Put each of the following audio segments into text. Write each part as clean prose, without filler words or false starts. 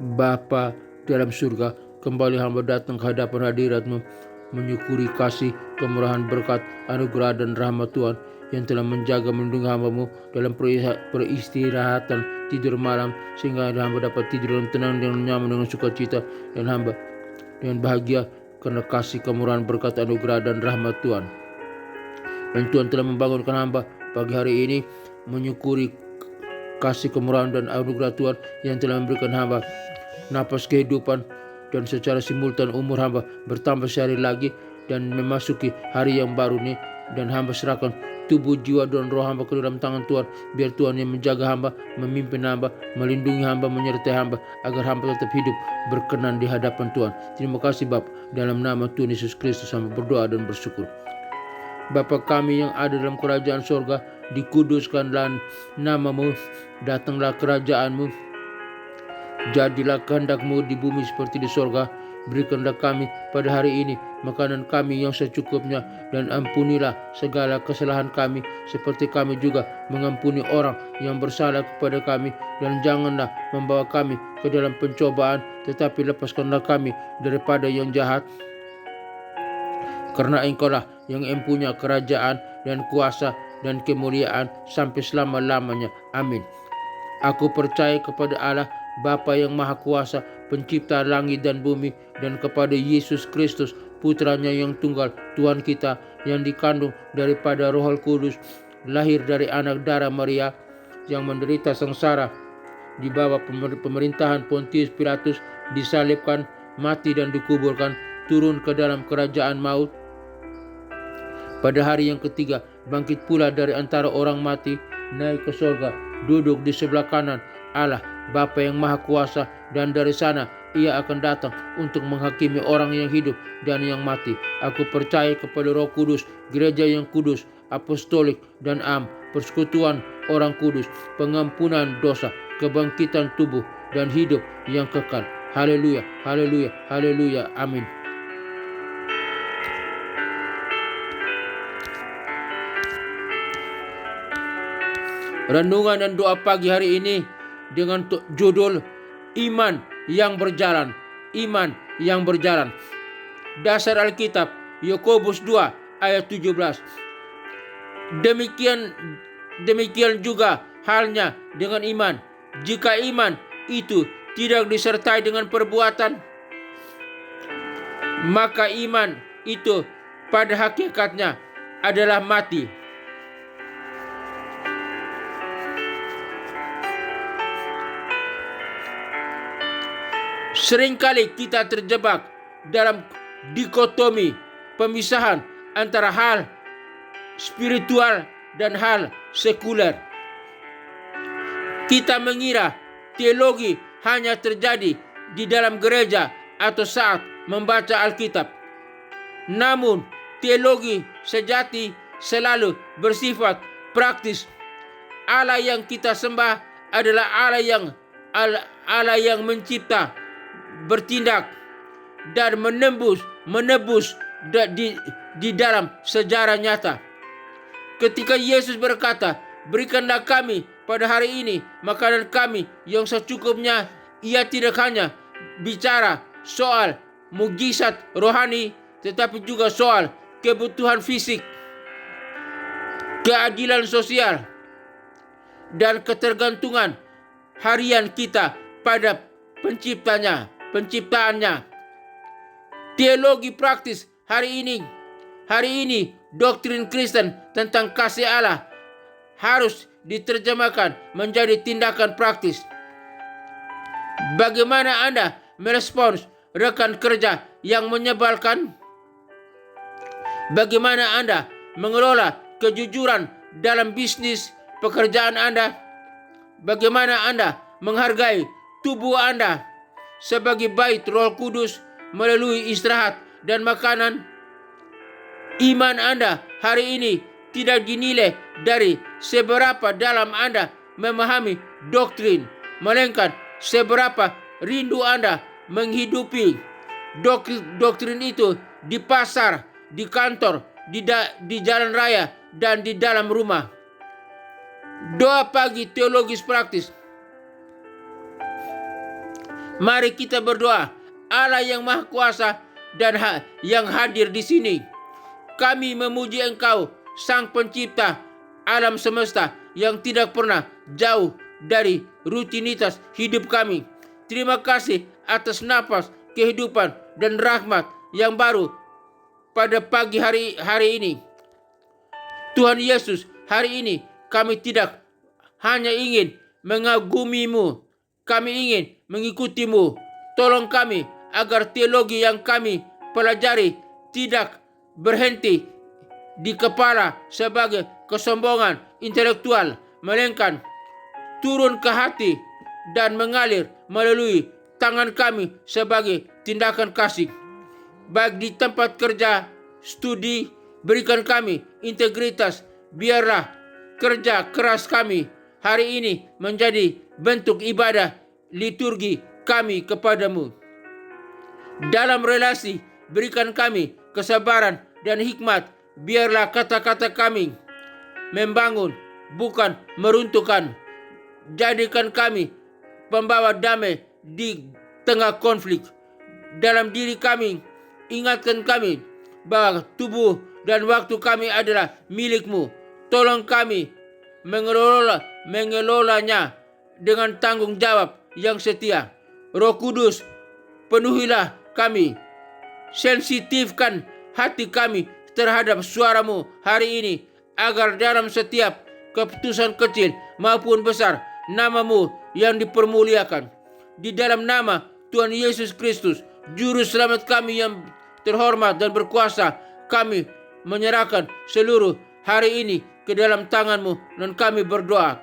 Bapa dalam surga, kembali hamba datang ke hadapan hadirat-Mu, menyukuri kasih, kemurahan, berkat, anugerah dan rahmat Tuhan yang telah menjaga melindungi hamba-Mu dalam peristirahatan tidur malam, sehingga hamba dapat tidur dengan tenang, dengan nyaman, dengan sukacita, dan hamba dengan bahagia karena kasih, kemurahan, berkat, anugerah dan rahmat Tuhan. Dan Tuhan telah membangunkan hamba pagi hari ini menyukuri kasih, kemurahan dan anugerah Tuhan yang telah memberikan hamba napas kehidupan, dan secara simultan umur hamba bertambah sehari lagi dan memasuki hari yang baru ini. Dan hamba serahkan tubuh, jiwa dan roh hamba ke dalam tangan Tuhan. Biar Tuhan yang menjaga hamba, memimpin hamba, melindungi hamba, menyertai hamba, agar hamba tetap hidup berkenan di hadapan Tuhan. Terima kasih Bapa, dalam nama Tuhan Yesus Kristus hamba berdoa dan bersyukur. Bapa kami yang ada dalam kerajaan sorga, dikuduskanlah nama-Mu, datanglah kerajaan-Mu, jadilah kehendak-Mu di bumi seperti di sorga. Berikanlah kami pada hari ini makanan kami yang secukupnya, dan ampunilah segala kesalahan kami seperti kami juga mengampuni orang yang bersalah kepada kami. Dan janganlah membawa kami ke dalam pencobaan, tetapi lepaskanlah kami daripada yang jahat. Karena Engkau-lah yang mempunyai kerajaan dan kuasa dan kemuliaan sampai selama-lamanya. Amin. Aku percaya kepada Allah Bapa yang Maha Kuasa, pencipta langit dan bumi, dan kepada Yesus Kristus, putranya yang tunggal, Tuhan kita, yang dikandung daripada Roh Kudus, lahir dari anak darah Maria, yang menderita sengsara di bawah pemerintahan Pontius Pilatus, disalibkan, mati dan dikuburkan, turun ke dalam kerajaan maut. Pada hari yang ketiga bangkit pula dari antara orang mati, naik ke surga, duduk di sebelah kanan Allah Bapa yang Maha Kuasa, dan dari sana Ia akan datang untuk menghakimi orang yang hidup dan yang mati. Aku percaya kepada Roh Kudus, gereja yang kudus, apostolik dan persekutuan orang kudus, pengampunan dosa, kebangkitan tubuh dan hidup yang kekal. Haleluya, haleluya, haleluya, amin. Renungan dan doa pagi hari ini dengan judul Iman yang Berjalan. Iman yang berjalan. Dasar Alkitab Yakobus 2 ayat 17. Demikian juga halnya dengan iman. Jika iman itu tidak disertai dengan perbuatan, maka iman itu pada hakikatnya adalah mati. Seringkali kita terjebak dalam dikotomi, pemisahan antara hal spiritual dan hal sekuler. Kita mengira teologi hanya terjadi di dalam gereja atau saat membaca Alkitab. Namun, teologi sejati selalu bersifat praktis. Allah yang kita sembah adalah Allah yang mencipta, bertindak dan menebus di dalam sejarah nyata. Ketika Yesus berkata, "Berikanlah kami pada hari ini makanan kami yang secukupnya," Ia tidak hanya bicara soal mukjizat rohani, tetapi juga soal kebutuhan fisik, keadilan sosial, dan ketergantungan harian kita pada penciptaannya. Teologi praktis hari ini doktrin Kristen tentang kasih Allah harus diterjemahkan menjadi tindakan praktis. Bagaimana Anda merespons rekan kerja yang menyebalkan? Bagaimana Anda mengelola kejujuran dalam bisnis pekerjaan Anda? Bagaimana Anda menghargai tubuh Anda sebagai bait Roh Kudus melalui istirahat dan makanan? Iman Anda hari ini tidak dinilai dari seberapa dalam Anda memahami doktrin, melainkan seberapa rindu Anda menghidupi doktrin itu di pasar, di kantor, di jalan raya, dan di dalam rumah. Doa pagi teologis praktis. Mari kita berdoa. Allah yang Maha Kuasa dan yang hadir di sini, kami memuji Engkau, Sang Pencipta alam semesta yang tidak pernah jauh dari rutinitas hidup kami. Terima kasih atas napas kehidupan dan rahmat yang baru pada pagi hari ini. Tuhan Yesus, hari ini kami tidak hanya ingin mengagumimu, kami ingin mengikutimu. Tolong kami agar teologi yang kami pelajari tidak berhenti di kepala sebagai kesombongan intelektual, melainkan turun ke hati dan mengalir melalui tangan kami sebagai tindakan kasih. Baik di tempat kerja, studi, berikan kami integritas. Biarlah kerja keras kami hari ini menjadi bentuk ibadah liturgi kami kepadamu. Dalam relasi, berikan kami kesabaran dan hikmat. Biarlah kata-kata kami membangun, bukan meruntuhkan. Jadikan kami pembawa damai di tengah konflik. Dalam diri kami, ingatkan kami bahwa tubuh dan waktu kami adalah milikmu. Tolong kami mengelolanya dengan tanggung jawab yang setia. Roh Kudus, penuhilah kami. Sensitifkan hati kami terhadap suaramu hari ini, agar dalam setiap keputusan kecil maupun besar, namamu yang dipermuliakan. Di dalam nama Tuhan Yesus Kristus, Juru Selamat kami yang terhormat dan berkuasa, kami menyerahkan seluruh hari ini ke dalam tangan-Mu, dan kami berdoa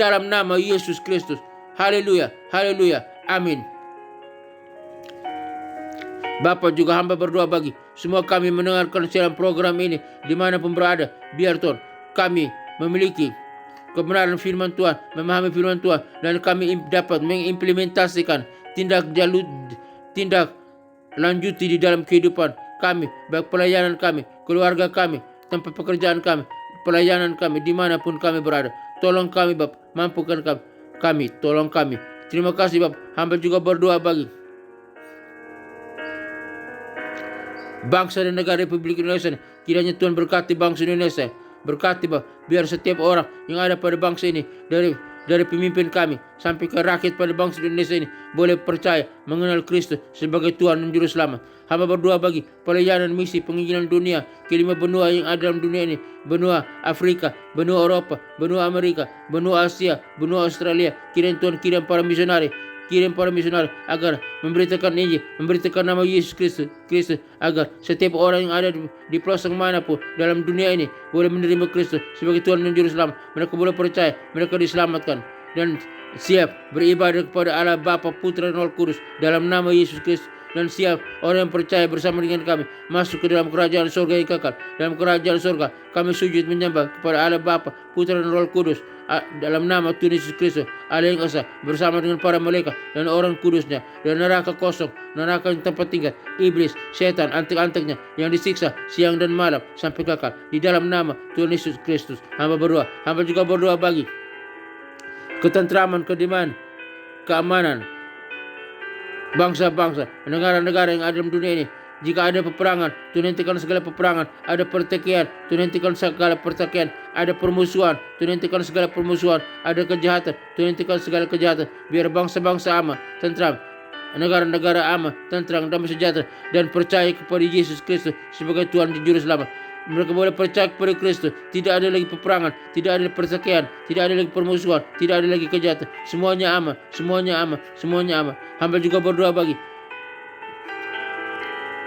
dalam nama Yesus Kristus. Haleluya, haleluya, amin. Bapa, juga hamba berdoa bagi semua kami mendengarkan siaran program ini dimanapun berada. Biar Tuhan kami memiliki kebenaran firman Tuhan, memahami firman Tuhan, dan kami dapat mengimplementasikan tindak lanjuti di dalam kehidupan kami, baik pelayanan kami, keluarga kami, tempat pekerjaan kami, pelayanan kami, dimanapun kami berada. Tolong kami Bapa, mampukan kami, tolong kami. Terima kasih Bapa. Hamba juga berdoa bagi bangsa dan negara Republik Indonesia. Kiranya Tuhan berkati bangsa Indonesia. Berkati Bapa, biar setiap orang yang ada pada bangsa ini, dari pemimpin kami sampai ke rakyat pada bangsa Indonesia ini, boleh percaya mengenal Kristus sebagai Tuhan dan Juru Selamat. Hamba berdoa bagi pelayanan misi penginjilan dunia ke 5 benua yang ada dalam dunia ini: benua Afrika, benua Eropa, benua Amerika, benua Asia, benua Australia. Kiranya Tuhan kirim para misionari agar memberitakan Injil, memberitakan nama Yesus Kristus, agar setiap orang yang ada di pelosok manapun dalam dunia ini boleh menerima Kristus sebagai Tuhan dan Juru Selamat. Mereka boleh percaya, mereka diselamatkan dan siap beribadah kepada Allah Bapa, Putra dan Roh Kudus dalam nama Yesus Kristus. Dan siap orang yang percaya bersama dengan kami masuk ke dalam kerajaan surga yang kekal. Dalam kerajaan surga kami sujud menyembah kepada Allah Bapa, Putra dan Roh Kudus dalam nama Tuhan Yesus Kristus, Allah yang esa, bersama dengan para malaikat dan orang kudusnya. Dan neraka kosong, neraka yang tempat tinggal iblis, setan, antek-anteknya yang disiksa siang dan malam sampai kekal. Di dalam nama Tuhan Yesus Kristus hamba berdoa. Hamba juga berdoa bagi ketentraman, kedamaian, keamanan bangsa-bangsa, negara-negara yang ada dalam dunia ini. Jika ada peperangan, Tuhan hentikan segala peperangan. Ada pertikaian, Tuhan hentikan segala pertikaian. Ada permusuhan, Tuhan hentikan segala permusuhan. Ada kejahatan, Tuhan hentikan segala kejahatan. Biar bangsa-bangsa aman, tentram, negara-negara aman, tentram, damai sejahtera, dan percaya kepada Yesus Kristus sebagai Tuhan dan Juru Selamat. Mereka boleh percaya kepada Kristus. Tidak ada lagi peperangan, tidak ada pertikaian, tidak ada lagi permusuhan, tidak ada lagi kejahatan. Semuanya aman, semuanya aman, semuanya aman. Hamba juga berdoa bagi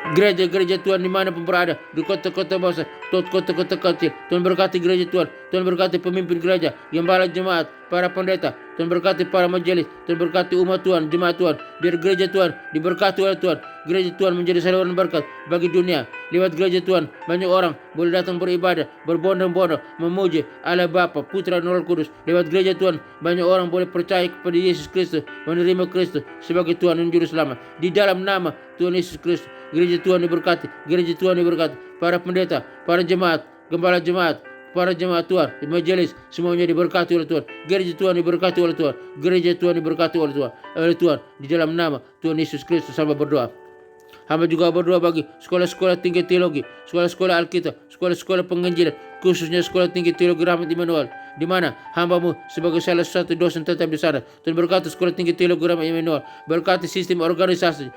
gereja-gereja Tuhan dimanapun berada, di kota-kota besar, kota-kota kecil. Tuhan berkati gereja Tuhan, Tuhan berkati pemimpin gereja, gembala jemaat, para pendeta. Tuhan berkati para majelis, Tuhan berkati umat Tuhan, jemaat Tuhan. Biar gereja Tuhan diberkati oleh Tuhan. Gereja Tuhan menjadi saluran berkat bagi dunia. Lewat gereja Tuhan banyak orang boleh datang beribadah, berbondong-bondong memuji Allah Bapa, Putra dan Roh Kudus. Lewat gereja Tuhan banyak orang boleh percaya kepada Yesus Kristus, menerima Kristus sebagai Tuhan dan Juru Selamat. Di dalam nama Tuhan Yesus Kristus, gereja Tuhan diberkati, gereja Tuhan diberkati. Para pendeta, para jemaat, gembala jemaat, para jemaat Tuhan, majelis, semuanya diberkati oleh Tuhan. Gereja Tuhan diberkati oleh Tuhan. Gereja Tuhan diberkati oleh Tuhan. Di dalam nama Tuhan Yesus Kristus hamba berdoa. Hamba juga berdoa bagi sekolah-sekolah tinggi teologi, sekolah-sekolah Alkitab, sekolah-sekolah penginjilan, khususnya sekolah tinggi teologi Rahmat Immanuel, di mana hambamu sebagai salah satu dosen tetap di sana. Tuhan berkati sekolah tinggi teologi Rahmat Immanuel, berkati sistem organisasi,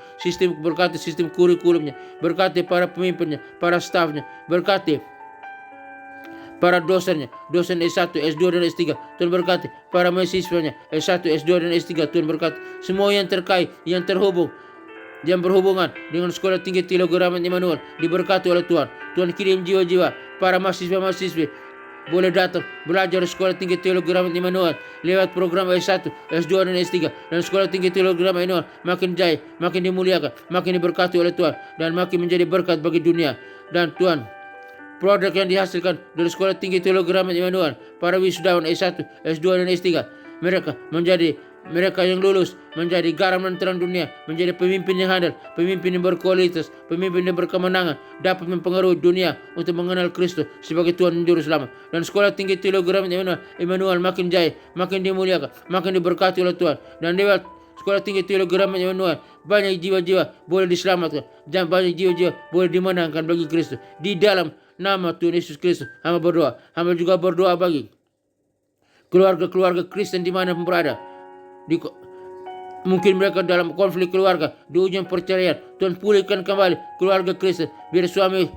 berkati sistem kurikulumnya, berkati para pemimpinnya, para stafnya, berkati para dosennya, dosen S1, S2, dan S3, Tuhan berkati para mahasiswanya, S1, S2, dan S3, Tuhan berkati semua yang terkait, yang terhubung, yang berhubungan dengan sekolah tinggi teologi Rahmat Immanuel, diberkati oleh Tuhan. Tuhan kirim jiwa-jiwa para mahasiswa-mahasiswi boleh datang belajar sekolah tinggi teologi Rahmat Immanuel lewat program S1, S2, dan S3, dan sekolah tinggi teologi Rahmat Immanuel makin jaya, makin dimuliakan, makin diberkati oleh Tuhan, dan makin menjadi berkat bagi dunia. Dan Tuhan, produk yang dihasilkan dari sekolah tinggi teologi Rahmat Immanuel, para wisudawan S1, S2, dan S3, mereka yang lulus menjadi garam dan terang dunia, menjadi pemimpin yang handal, pemimpin yang berkualitas, pemimpin yang berkemenangan, dapat mempengaruhi dunia untuk mengenal Kristus sebagai Tuhan dan Juru Selamat. Dan sekolah tinggi teologi Rahmat Immanuel makin jaya, makin dimuliakan, makin diberkati oleh Tuhan. Dan lewat sekolah tinggi teologi Rahmat Immanuel banyak jiwa-jiwa boleh diselamatkan, dan banyak jiwa-jiwa boleh dimenangkan bagi Kristus. Di dalam nama Tuhan Yesus Kristus hamba berdoa. Hamba juga berdoa bagi keluarga-keluarga Kristen di mana pun berada. Mungkin mereka dalam konflik keluarga, di ujung perceraian, Tuhan pulihkan kembali keluarga Kristen, biar suami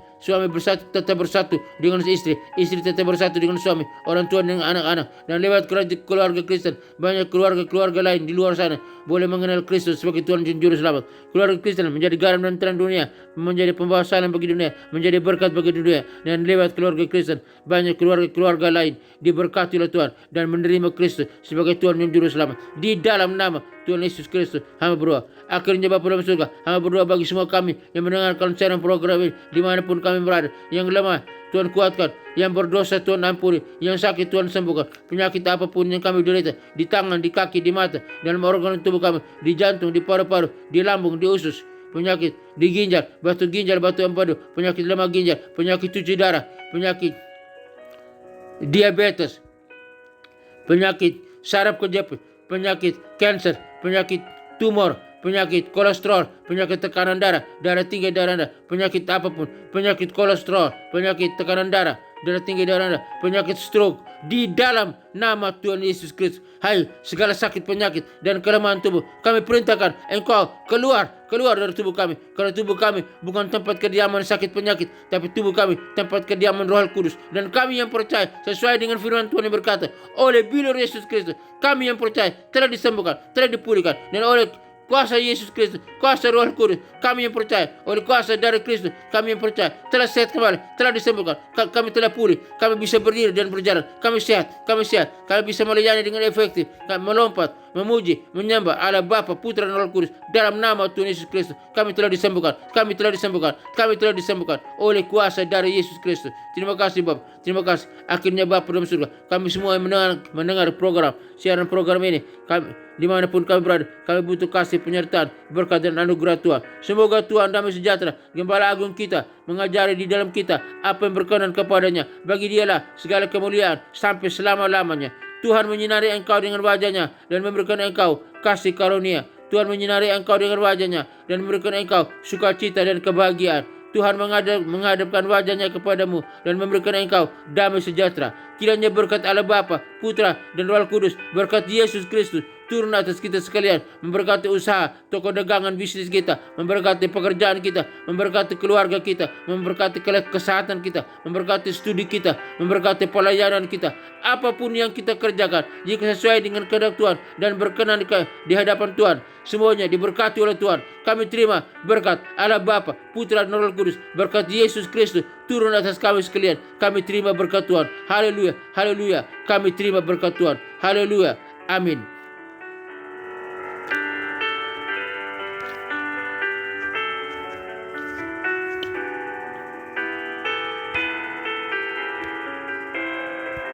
tetap bersatu dengan istri tetap bersatu dengan suami, orang tua dengan anak-anak. Dan lewat keluarga Kristen, banyak keluarga-keluarga lain di luar sana boleh mengenal Kristus sebagai Tuhan dan Juru Selamat. Keluarga Kristen menjadi garam dan terang dunia, menjadi pembawa salam bagi dunia, menjadi berkat bagi dunia. Dan lewat keluarga Kristen, banyak keluarga-keluarga lain diberkati oleh Tuhan dan menerima Kristus sebagai Tuhan dan Juru Selamat. Di dalam nama Tuhan Yesus Kristus hamba berdoa. Akhirnya Bapa dalam surga, hamba berdoa bagi semua kami yang mendengarkan siaran program ini dimanapun kami berada. Yang lemah Tuhan kuatkan, yang berdosa Tuhan ampuni, yang sakit Tuhan sembuhkan. Penyakit apapun yang kami derita, di tangan, di kaki, di mata, dalam organ tubuh kami, di jantung, di paru-paru, di lambung, di usus, penyakit di ginjal, batu empedu, penyakit lemah ginjal, penyakit cuci darah, penyakit diabetes, penyakit saraf kejepit, penyakit kanker, penyakit tumor, penyakit kolesterol, penyakit tekanan darah, darah tinggi, darah rendah, penyakit apapun, penyakit kolesterol, penyakit tekanan darah, darah tinggi, darah rendah, penyakit stroke, di dalam nama Tuhan Yesus Kristus. Hai, segala sakit, penyakit, dan kelemahan tubuh, kami perintahkan Engkau keluar dari tubuh kami. Karena tubuh kami bukan tempat kediaman sakit penyakit, tapi tubuh kami tempat kediaman Roh Kudus. Dan kami yang percaya sesuai dengan firman Tuhan yang berkata, oleh bilur Yesus Kristus, kami yang percaya telah disembuhkan, telah dipulihkan, dan oleh kuasa Yesus Kristus, kuasa Roh Kudus, kami yang percaya, oleh kuasa dari Kristus, kami yang percaya telah sehat kembali, telah disembuhkan, kami telah pulih, kami bisa berdiri dan berjalan, kami sehat, kami bisa melayani dengan efektif, kami melompat, memuji, menyembah Allah Bapa, Putra, dan Roh Kudus dalam nama Tuhan Yesus Kristus. Kami telah disembuhkan oleh kuasa dari Yesus Kristus. Terima kasih Bapa, terima kasih. Akhirnya Bapa dalam surga, kami semua yang mendengar siaran program ini, kami dimanapun kami berada, kami butuh kasih penyertaan, berkat dan anugerah Tuhan. Semoga Tuhan damai sejahtera, Gembala Agung kita, mengajari di dalam kita apa yang berkenan kepadanya. Bagi Dialah segala kemuliaan sampai selama-lamanya. Tuhan menyinari engkau dengan wajahnya dan memberikan engkau kasih karunia. Tuhan menyinari engkau dengan wajahnya dan memberikan engkau sukacita dan kebahagiaan. Tuhan menghadapkan wajahnya kepadamu dan memberikan engkau damai sejahtera. Kiranya berkat Allah Bapa, Putra, dan Roh Kudus, berkat Yesus Kristus turun atas kita sekalian, memberkati usaha, toko dagangan, bisnis kita, memberkati pekerjaan kita, memberkati keluarga kita, memberkati kesehatan kita, memberkati studi kita, memberkati pelayanan kita. Apapun yang kita kerjakan, jika sesuai dengan kehendak Tuhan dan berkenan di hadapan Tuhan, semuanya diberkati oleh Tuhan. Kami terima berkat Allah Bapa, Putra, dan Roh Kudus, berkat Yesus Kristus turun atas kami sekalian. Kami terima berkat Tuhan. Haleluya, haleluya. Kami terima berkat Tuhan. Haleluya. Amin.